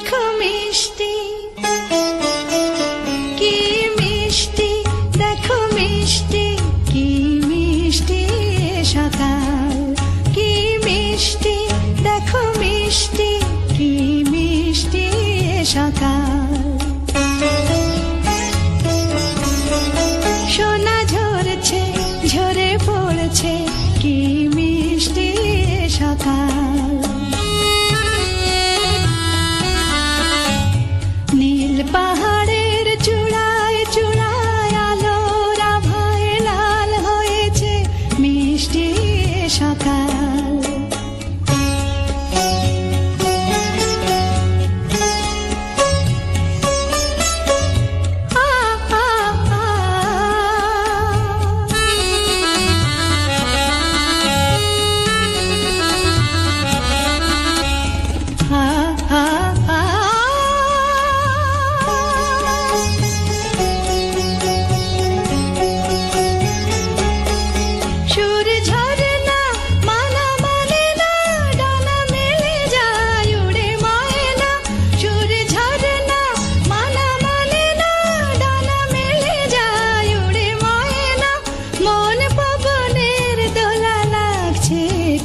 দেখো মিষ্টি, কি মিষ্টি, দেখো মিষ্টি, কি মিষ্টি সকাল, কি মিষ্টি, দেখো মিষ্টি, কি মিষ্টি সকাল। সোনা ঝরছে, ঝরে পড়ছে, কি মিষ্টি সকাল। নীল পাহাড়ের চূড়ায় চূড়ায় আলোর আভায় লাল হয়েছে মিষ্টি সকাল।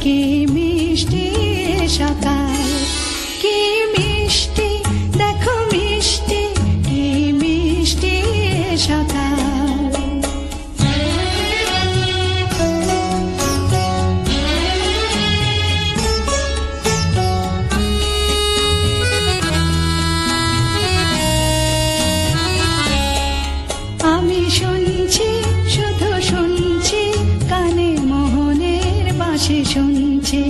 কি মিষ্টি সকাল, কি মিষ্টি, দেখো মিষ্টি, কি মিষ্টি সকাল। আমি শুনছি, শুধু শুনছি, কানে মোহনের বাঁশি শুনছি।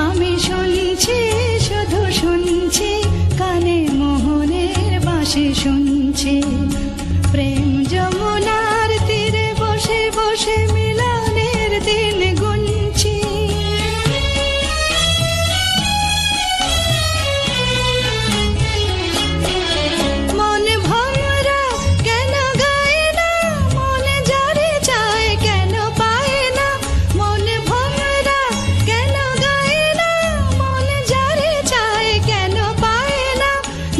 আমি শুনছি, শুধু শুনছি, কানে মোহনের বাঁশি শুনছি। প্রেম যমুনার তীরে বসে বসে মিলনের দিন গুনছি। মন ভমরা কেন গায় না, মন যারে চায় কেন পায় না। মন ভমরা কেন গায় না, মন যারে চায় কেন পায় না।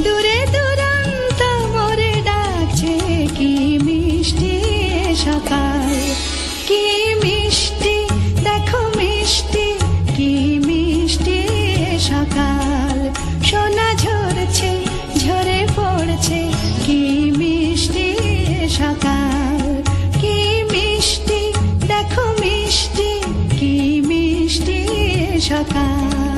দূরে দূরান্ত মোরে ডাকছে, কি মিষ্টি সকাল, কি মিষ্টি, দেখো মিষ্টি, কি মিষ্টি সকাল। সোনা ঝরছে, ঝরে পড়ছে, কি মিষ্টি সকাল, কি মিষ্টি, দেখো মিষ্টি, কি মিষ্টি সকাল।